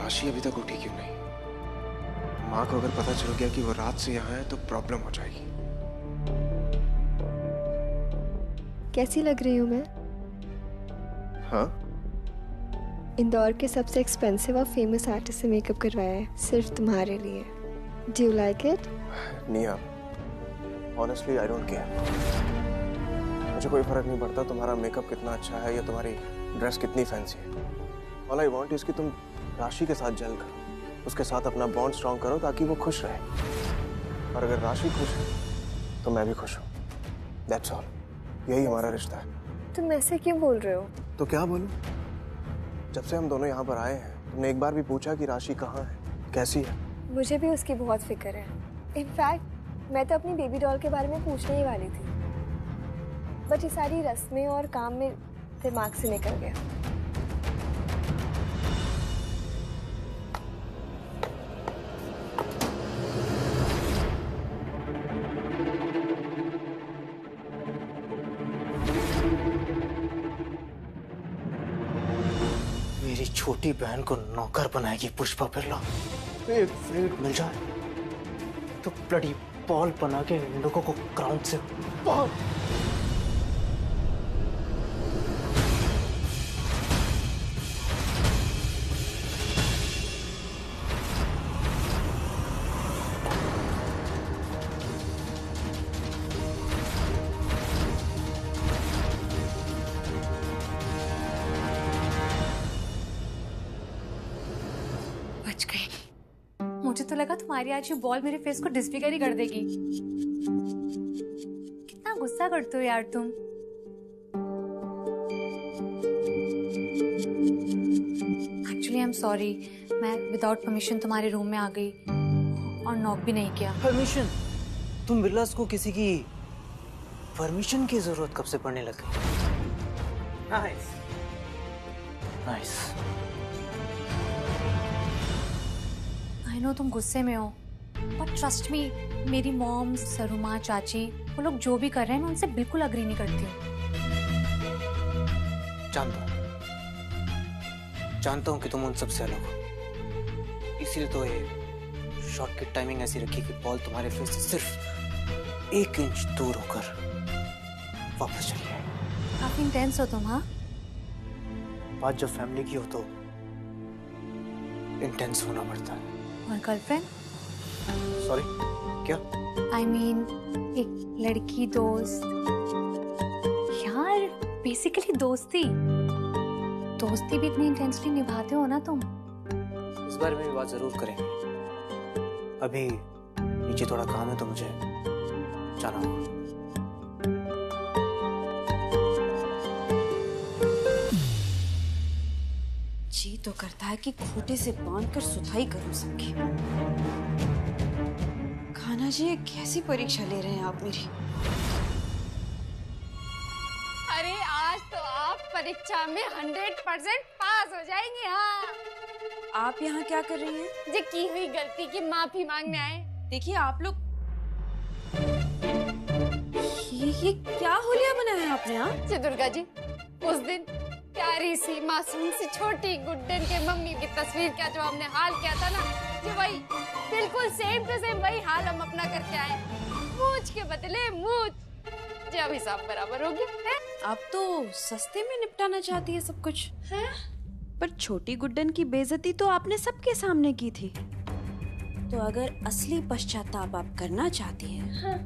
राशि अभी तक उठी क्यों नहीं? माँ को अगर पता चल गया कि वो रात से यहाँ है तो प्रॉब्लम हो जाएगी। कैसी लग रही हूँ मैं? हाँ? इंदौर के सबसे एक्सपेंसिव और फेमस आर्टिस्ट से मेकअप करवाया है सिर्फ तुम्हारे लिए। Do you like it? निया, ऑनेस्टली आई डोंट केयर। मुझे कोई फर्क नहीं पड़ता तुम्हारा मेकअप कितना अच्छा है या तुम्हारी ड्रेस कितनी फैंसी है। ऑल आई वांट इज कि तुम राशि के साथ जेल करो, उसके साथ अपना बॉन्ड स्ट्रॉन्ग करो ताकि वो खुश रहे। और अगर राशि खुश है तो मैं भी खुश हूँ। That's all. यही हमारा रिश्ता है। तुम ऐसे क्यों बोल रहे हो? तो क्या बोलूं? जब से हम दोनों यहाँ पर आए हैं तुमने एक बार भी पूछा कि राशि कहाँ है, कैसी है? मुझे भी उसकी बहुत फिक्र है। इनफैक्ट मैं तो अपनी बेबी डॉल के बारे में पूछने ही वाली थी, बट ये सारी रस्में और काम में दिमाग से निकल गया। मेरी छोटी बहन को नौकर बनाएगी पुष्पा बिरला। एक फ्लेट मिल जाए तो ब्लडी बॉल बना के इन लोगों को ग्राउंड से बाहर। बच गई। मुझे तो लगा तुम्हारी आज ये बॉल मेरे फेस को डिसफिगर ही कर देगी। कितना गुस्सा करते हो यार तुम। एक्चुअली आई एम सॉरी, मैं विदाउट परमिशन तुम्हारे रूम में आ गई और नॉक भी नहीं किया। परमिशन? तुम बिरलास को किसी की परमिशन की जरूरत कब से पड़ने लग गई? Nice nice. आई नो तुम गुस्से में हो, बट ट्रस्ट मी, मेरी मॉम, सरुमा, चाची, वो लोग जो भी कर रहे हैं मैं उनसे बिल्कुल अग्री नहीं करती हूँ। जानता हूँ कि तुम उन सबसे अलग हो, इसीलिए तो ये शॉट की टाइमिंग ऐसी रखी कि बॉल तुम्हारे फेस से सिर्फ 1 इंच दूर होकर वापस चली आई। काफी इंटेंस हो तुम। हाँ, बात जब फैमिली की हो तो इंटेंस होना पड़ता है। और गर्लफ्रेंड? सॉरी, क्या? आई मीन एक लड़की दोस्त। यार बेसिकली दोस्ती भी इतनी इंटेंसली निभाते हो ना तुम। इस बारे में भी बात जरूर करेंगे। अभी नीचे थोड़ा काम है तो मुझे जाना होगा। जी तो करता है कि खूंटे से बांधकर सुधाई करूं सबकी। खाना जी, ये कैसी परीक्षा ले रहे हैं आप मेरी? अरे आज तो आप परीक्षा में 100% पास हो जाएंगे। हाँ, आप यहाँ क्या कर रही हैं? जो की हुई गलती की माफी मांगने आए। देखिए आप लोग, ये क्या होलिया बनाया है आपने? यहाँ जी दुर्गा जी, उस दिन प्यारी सी मासूम सी छोटी गुड्डन के मम्मी की तस्वीर का जो हमने हाल किया था ना, जो वही बिल्कुल सेम टू सेम वही हाल हम अपना करके आए। मूंछ के बदले मूंछ, जी अब हिसाब बराबर हो गया है। आप तो सस्ते में निपटाना चाहती है सब कुछ है? पर छोटी गुड्डन की बेइज्जती तो आपने सबके सामने की थी। तो अगर असली पश्चाताप आप करना चाहती हैं, हाँ,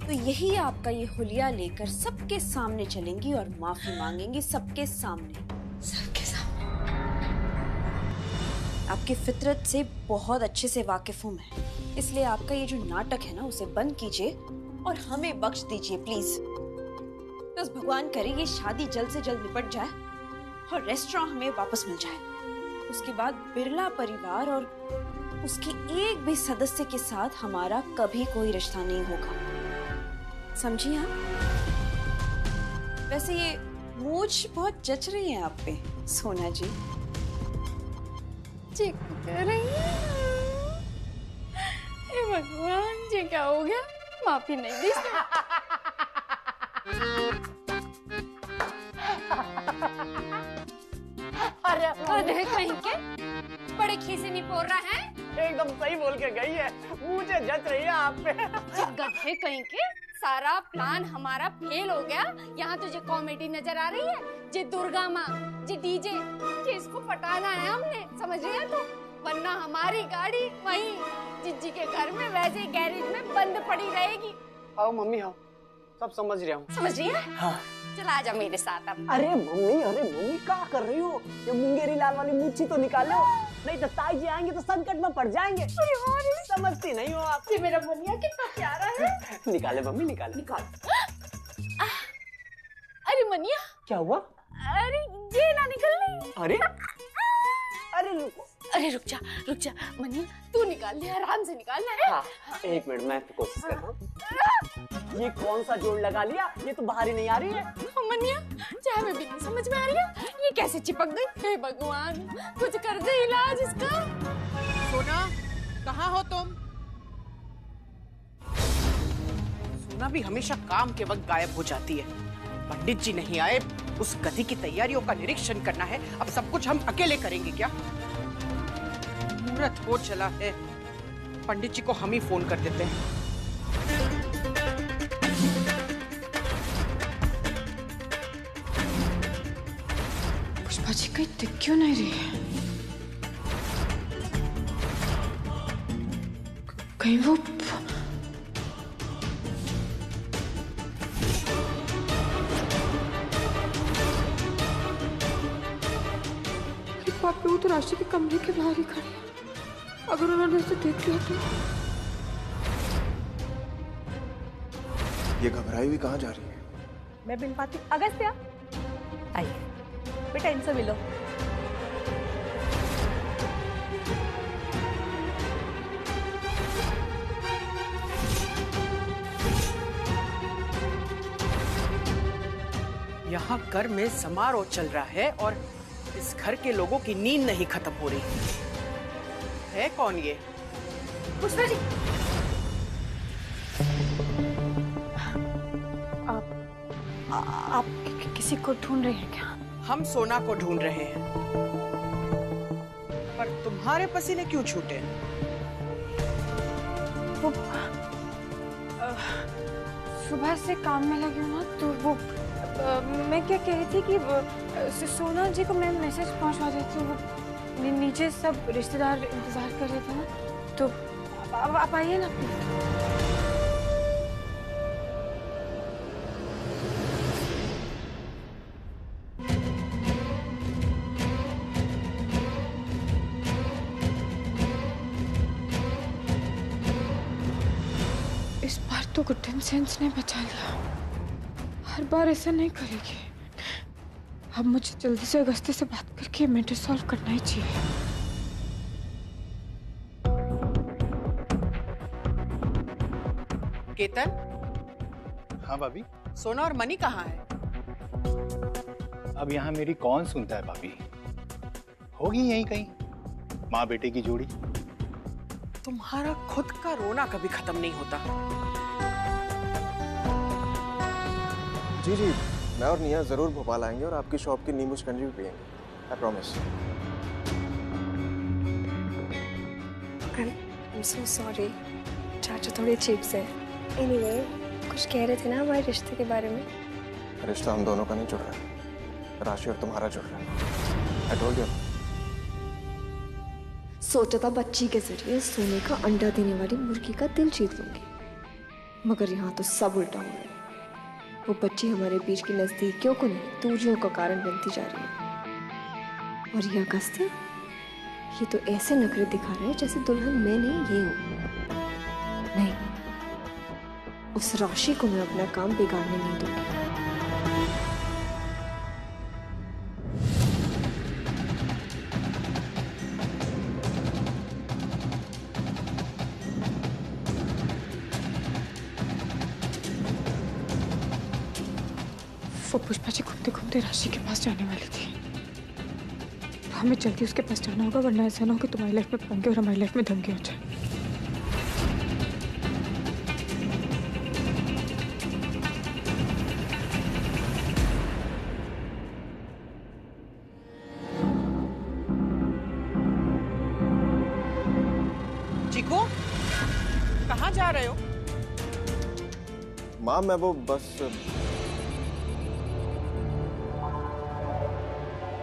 तो यही आपका ये हुलिया लेकर सबके सामने चलेंगी और माफी मांगेंगी सबके सामने। सबके सामने। आपकी फितरत से बहुत अच्छे से वाकिफ हूँ मैं, इसलिए आपका ये जो नाटक है ना उसे बंद कीजिए और हमें बख्श दीजिए प्लीज। बस भगवान करे ये शादी जल्द से जल्द निपट जाए और रेस्टोरेंट हमें वापस मिल जाए। उसके बाद बिरला परिवार और उसके एक भी सदस्य के साथ हमारा कभी कोई रिश्ता नहीं होगा, समझिए आप? वैसे ये मूंछ बहुत जच रही है आप पे सोना जी। चेक कर रही है। हे भगवान, जी क्या हो गया? माफी नहीं दी। अरे कहीं के बड़े खीसे नहीं पोर रहा है। एकदम सही बोल के गई है, मुझे जच रही है आप पे। गधे कहीं के, सारा प्लान हमारा फेल हो गया। यहाँ तुझे कॉमेडी नजर आ रही है? जे दुर्गा माँ, जे डीजे, जे इसको पटाना है हमने, समझ रही है तू? वरना हमारी गाड़ी वहीं जिज्जी के घर में वैसे ही गैरेज में बंद पड़ी रहेगी। आओ मम्मी आओ, सब समझ रहा हूँ। समझ रही है? हाँ। चला आजा मेरे साथ अब। अरे मम्मी क्या कर रही हो? ये मुंगेरी लाल वाली मुच्छी तो निकालो, नहीं तो ताई जी आएंगे तो संकट में पड़ जाएंगे। समझती नहीं हो आप। ये मेरा बनिया कितना प्यारा है। निकाले मम्मी निकाले। निकाल। अरे मनिया, क्या हुआ? अरे ये ना निकल रही। अरे अरे रुको, अरे रुक जा मनिया, तू निकाल ले, आराम से निकाल ले। हाँ, एक मिनट मैं तो कोशिश कर रहा हूँ। ये कौन सा जोड़ लगा लिया? ये तो बाहर ही नहीं आ रही है। मनिया, चाहे मैं भी नहीं समझ में आ रही है, ये कैसे चिपक गई? हे भगवान, कुछ कर दे इलाज इसका। सोना, कहाँ हो तुम? सोना भी हमेशा काम के वक्त गायब हो जाती है। पंडित जी नहीं आए, उस गति की तैयारियों का निरीक्षण करना है। अब सब कुछ हम अकेले करेंगे क्या? मुहूर्त हो चला है, पंडित जी को हम ही फोन कर देते हैं। पुष्पा जी कहीं दिख क्यों नहीं रही है? कहीं वो बाप रे, वो तो राशि के कमरे के बाहर ही खड़ी है। अगर उन्होंने उसे देख लिया तो। ये घबराई हुई कहाँ जा रही है? मैं बिन पाती। अगस्त्या, आइए बेटा, इनसे मिलो। यहाँ घर में समारोह चल रहा है और इस घर के लोगों की नींद नहीं खत्म हो रही है। कौन ये? पुष्पा जी, आप किसी को ढूंढ रहे हैं क्या? हम सोना को ढूंढ रहे हैं, पर तुम्हारे पसीने क्यों छूटे? वो सुबह से काम में लगी हूँ ना, तो वो मैं क्या कह रही थी कि सोना जी को मैं मैसेज पहुंचवा देती हूँ। वो नीचे सब रिश्तेदार इंतजार कर रहे थे ना, तो अब आप आइए ना। इस बार तो गुड्डन सेंस ने बचा लिया, हर बार ऐसा नहीं करेगी। अब मुझे जल्दी से अगस्त्य से बात करके मैटर सॉल्व करना ही चाहिए। केतन, हाँ भाभी। सोना और मनी कहाँ है? अब यहाँ मेरी कौन सुनता है भाभी? होगी यहीं कहीं, माँ बेटे की जोड़ी। तुम्हारा खुद का रोना कभी खत्म नहीं होता। जी, मैं और निया जरूर भोपाल आएंगे और आपकी शॉप की नींबू शिकंजी भी पियेंगे, I promise. I'm so sorry, चाचा थोड़े चिप्स है। Anyway, कुछ कह रहे थे ना हमारे रिश्ते के बारे में? रिश्ता हम दोनों का नहीं जुड़ रहा है, राशि और तुम्हारा जुड़ रहा है। I told you. सोचा था बच्ची के जरिए सोने का अंडा देने वाली मुर्गी का दिल जीत लूंगी, मगर यहाँ तो सब उल्टा हो रहा है। वो बच्ची हमारे बीच की नजदीकियों को नहीं, दूरियों का कारण बनती जा रही है। और ये अगस्त्य, ये तो ऐसे नखरे दिखा रहा है जैसे दुल्हन मैं नहीं, ये हूँ। नहीं, उस राशि को मैं अपना काम बिगाड़ने नहीं दूंगी। वो पुष्पा जी घूमते घूमते राशि के पास जाने वाली थी। हमें जल्दी उसके पास जाना होगा, वरना ऐसा ना हो कि तुम्हारी लाइफ में पंगे और हमारी लाइफ में धमकी हो जाए। कहाँ जा रहे हो? माँ मैं वो बस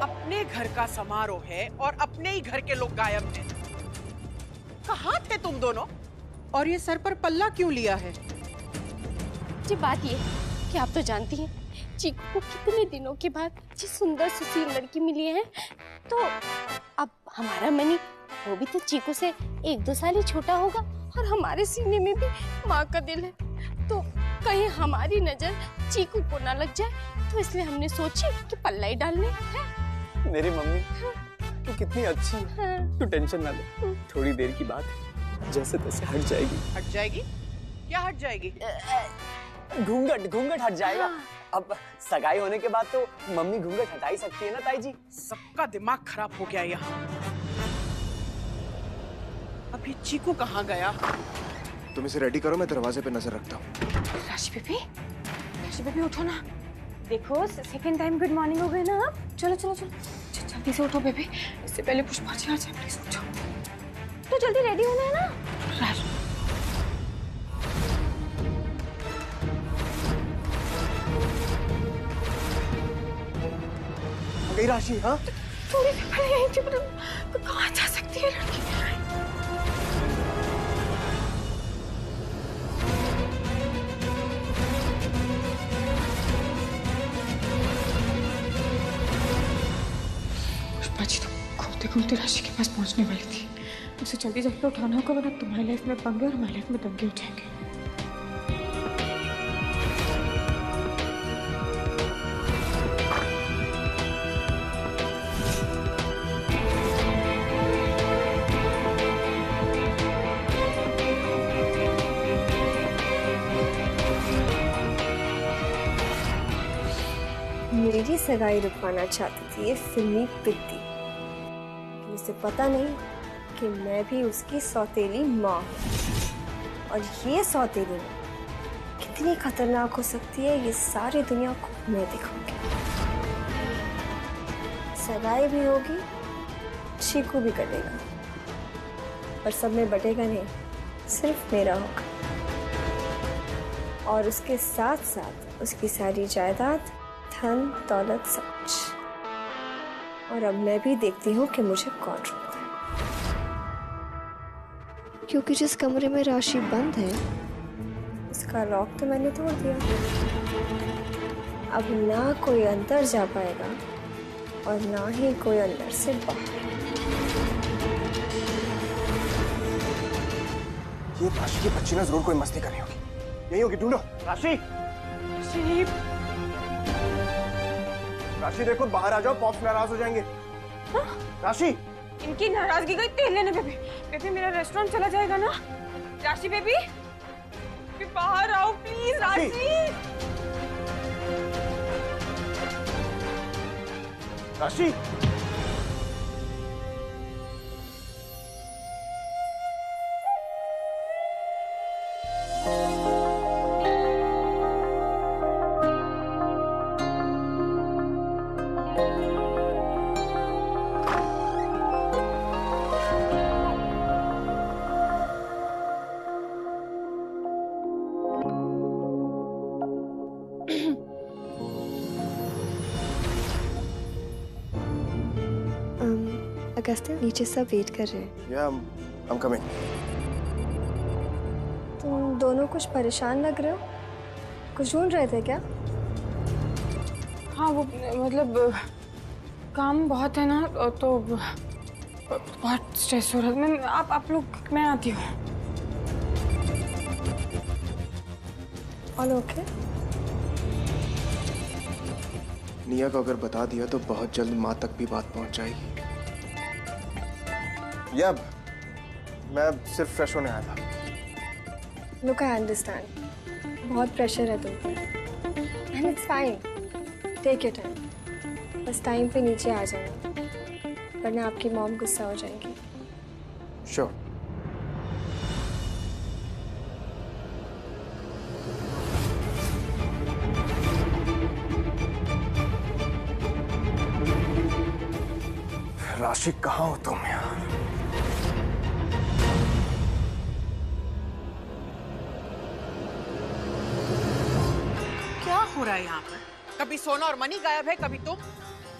अपने घर का समारोह है और अपने ही घर के लोग गायब हैं। कहाँ थे तुम दोनों? और ये सर पर पल्ला क्यों लिया है? जी बात ये कि आप तो जानती हैं चीकू को कितने दिनों के बाद जी सुंदर सुशील लड़की मिली है, तो अब हमारा मनी वो भी तो चीकू से 1-2 साल ही छोटा होगा और हमारे सीने में भी माँ का दिल है, तो कहीं हमारी नजर चीकू को ना लग जाए, तो इसलिए हमने सोची कि पल्ला ही डालने हैं। मेरी मम्मी तू कितनी अच्छी है, तू टेंशन ना ले, थोड़ी देर की बात है, जैसे तैसे हट जाएगी। हट जाएगी? क्या हट जाएगी? घूंघट हट जाएगा। अब सगाई होने के बाद तो मम्मी घूंघट हटा ही सकती है ना ताई जी। सबका दिमाग खराब हो गया यहाँ। अभी चीकू कहाँ गया? तुम इसे रेडी करो, मैं दरवाजे पे नजर रखता हूँ। राशि बेबी उठो ना, देखो सेकंड टाइम गुड मॉर्निंग हो गई ना आप। चलो जल्दी से उठो बेबी, इससे पहले पुष्पा जी आ जाए, प्लीज उठो। तो जल्दी रेडी होना है ना। गई राशि? हाँ थोड़ी देर पहले यहीं थी, पर कहाँ जा सकती है लड़की? पुष्पा जी तो घूमते राशि के पास पहुंचने वाली थी, उसे जल्दी जाकर उठाना होगा, वरना तुम्हारी लाइफ में पंगे और हमारी लाइफ में दंगे हो जाएंगे। मेरी सगाई रुकवाना चाहती थी ये फिल्मी पिद्दी, उसे पता नहीं कि मैं भी उसकी सौतेली माँ हूँ, और ये सौतेली माँ कितनी खतरनाक हो सकती है ये सारी दुनिया को मैं दिखाऊंगी। सगाई भी होगी, चीकू भी कटेगा, पर सब में बटेगा नहीं, सिर्फ मेरा होगा, और उसके साथ साथ उसकी सारी जायदाद, धन दौलत, सब कुछ। और अब मैं भी देखती हूँ कि मुझे कौन रोकता है, क्योंकि जिस कमरे में राशि बंद है उसका लॉक तो मैंने तोड़ दिया। अब ना कोई अंदर जा पाएगा और ना ही कोई अंदर से बाहर। ये राशि की बच्ची ना जरूर कोई मस्ती कर रही होगी, यही होगी, ढूंढो। राशि राशि देखो, बाहर आ जाओ, पॉप्स नाराज हो जाएंगे। राशि इनकी नाराजगी गई तेल लेने। बेबी मेरा रेस्टोरेंट चला जाएगा ना। राशि बेबी बाहर आओ प्लीज। राशि अगस्त्य, नीचे सब वेट कर रहे हैं। या I'm coming। तुम दोनों कुछ परेशान लग रहे हो, कुछ ढूंढ रहे थे क्या? हाँ वो मतलब काम बहुत है ना, तो बहुत स्ट्रेस हो रहा है। आप लोग, मैं आती हूँ। All okay? निया को अगर बता दिया तो बहुत जल्द माँ तक भी बात पहुंच जाएगी। या मैं सिर्फ फ्रेश होने आया था। लुक आई अंडरस्टैंड, बहुत प्रेशर है तुम पर, and it's fine, take your time. बस टाइम पे नीचे आ जाना, वरना आपकी मॉम गुस्सा हो जाएंगी। श्योर। राशि कहाँ हो तुम यार? हो रहा है यहाँ पर? कभी सोना और मनी गायब है, कभी तुम।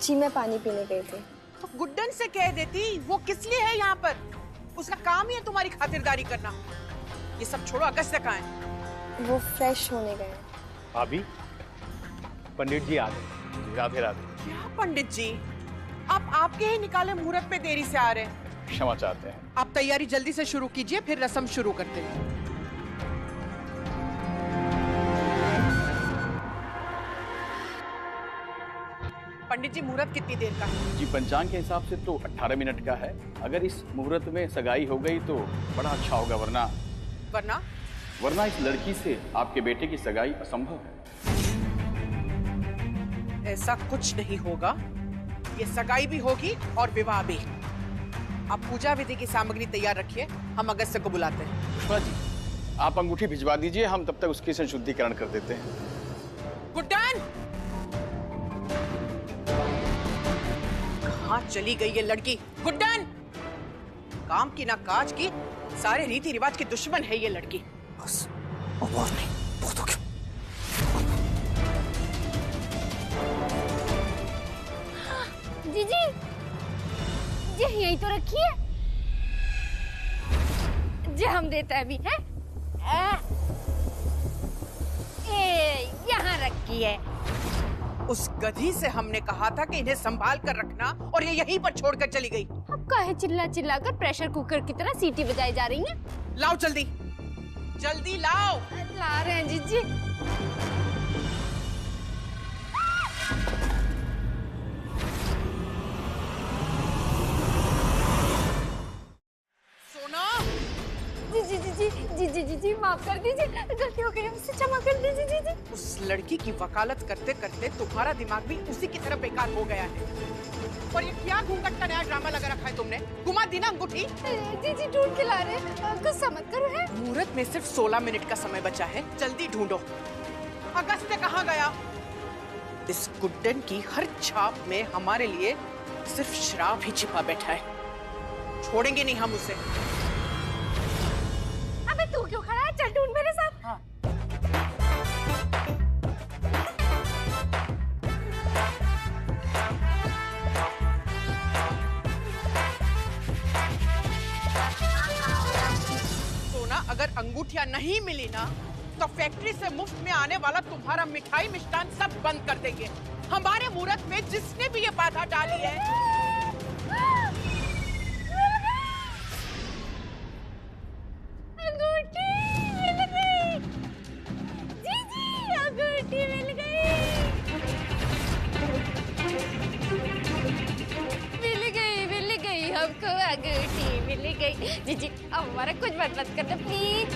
जी मैं पानी पीने गई थी। तो गुड्डन से कह देती, वो किस लिए है यहाँ पर? उसका काम ही है तुम्हारी खातिरदारी करना। ये सब छोड़ो, अगस्त्य कहाँ है? वो फ्रेश होने गए। भाभी, पंडित जी आ गए। राधे राधे। क्या पंडित जी, आप आपके ही निकाले मुहूर्त पे देरी से आ रहे हैं। क्षमा चाहते हैं। आप तैयारी जल्दी से शुरू कीजिए, फिर रस्म शुरू करते हैं। पंडित जी, मुहूर्त कितनी देर का है? जी पंचांग के हिसाब से तो 18 मिनट का है। अगर इस मुहूर्त में सगाई हो गई तो बड़ा अच्छा होगा, वरना वरना इस लड़की से आपके बेटे की सगाई असंभव है। ऐसा कुछ नहीं होगा। ये सगाई भी होगी और विवाह भी। आप पूजा विधि की सामग्री तैयार रखिए, हम अगस्त्य को बुलाते हैं। पुष्पा जी, आप अंगूठी भिजवा दीजिए, हम तब तक उसकी संशुद्धिकरण कर देते हैं। गुड्डन, कहाँ चली गई ये लड़की? गुड्डन, काम की ना काज की, सारे रीति रिवाज के दुश्मन है ये लड़की। बस अब और नहीं, बहुत हो गया। जीजी, जी यही तो रखी है, जी हम देते हैं अभी, है? यहाँ रखी है। उस गधी से हमने कहा था कि इन्हें संभाल कर रखना, और ये यहीं पर छोड़कर चली गई। अब काहे चिल्ला चिल्ला कर प्रेशर कुकर की तरह सीटी बजाई जा रही हैं? लाओ जल्दी, जल्दी लाओ। ला रहे हैं जीजी। जी माफ कर दीजिए, गलती हो गई, मुझसे क्षमा कर दीजिए जी। उस लड़की की वकालत करते करते तुम्हारा दिमाग भी उसी की तरह बेकार हो गया है। और ये क्या घूंघट का नया ड्रामा लगा रखा है तुमने? घुमा दी ना अंगूठी? जी ढूंढ के ला रहे हैं, गुस्सा मत करो। है मुहूर्त में सिर्फ 16 मिनट का समय बचा है, जल्दी ढूंढो। अगस्त्य कहाँ गया? इस गुड्डन की हर छाप में हमारे लिए सिर्फ श्राप ही छिपा बैठा है। छोड़ेंगे नहीं हम उसे। अबे तू क्यों खड़ा है? चल ढूंढ मेरे साथ। हाँ। सोना, अगर अंगूठियां नहीं मिली ना तो फैक्ट्री से मुफ्त में आने वाला तुम्हारा मिठाई मिष्टान सब बंद कर देंगे। हमारे मुहूर्त में जिसने भी ये बाधा डाली है। जी अब हमारा कुछ मत कर दो प्लीज।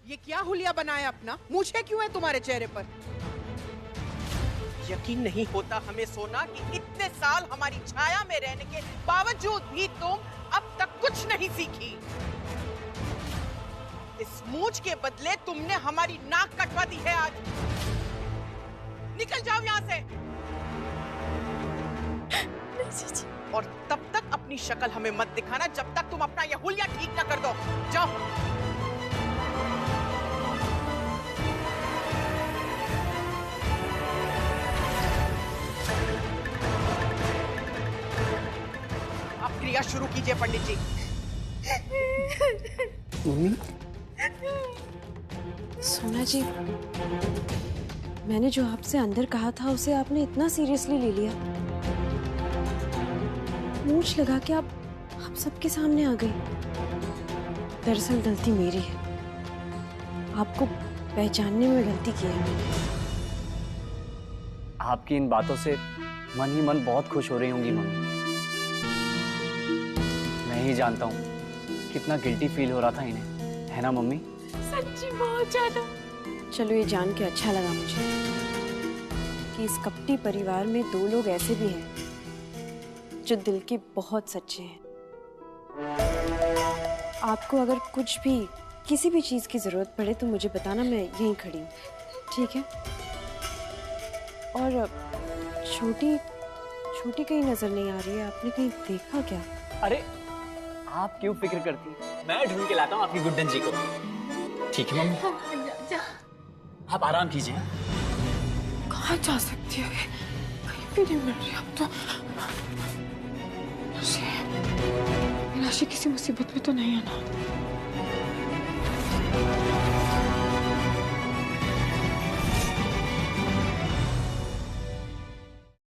ये क्या हुलिया बनाया अपना? मूछें क्यों है तुम्हारे चेहरे पर? यकीन नहीं होता हमें सोना कि इतने साल हमारी छाया में रहने के बावजूद भी तुम अब तक कुछ नहीं सीखी। इस मूछ के बदले तुमने हमारी नाक कटवा दी है आज। निकल जाओ यहाँ से। और तब तक अपनी शक्ल हमें मत दिखाना जब तक तुम अपना यह हुलिया ठीक न कर दो। जाओ। क्रिया शुरू कीजिए पंडित जी। मम्मी, सोना जी, मैंने जो आपसे अंदर कहा था उसे आपने इतना सीरियसली ले लिया। मूंछ लगा के आप सबके सामने आ गई। दरअसल गलती मेरी है, आपको पहचानने में गलती की है मैंने। आपकी इन बातों से मन ही मन बहुत खुश हो रही होंगी मम्मी। मैं ही जानता हूँ कितना गिल्टी फील हो रहा था इन्हें, है ना मम्मी? सच्ची बहुत ज्यादा। चलो ये जान के अच्छा लगा मुझे कि इस कपटी परिवार में दो लोग ऐसे भी हैं जो दिल के बहुत सच्चे हैं। आपको अगर कुछ भी किसी भी चीज की जरूरत पड़े तो मुझे बताना, मैं यहीं खड़ी हूँ। ठीक है। और छोटी छोटी कहीं नजर नहीं आ रही है, आपने कहीं देखा क्या? अरे आप क्यों फिक्र करती हैं? मैं ढूंढ के लाता हूँ आपकी गुड्डन जी को। ठीक है मम्मी, आप आराम कीजिए। कहाँ जा सकती है? कहीं भी नहीं मिल रही अब तो। राशि किसी मुसीबत में तो नहीं है ना?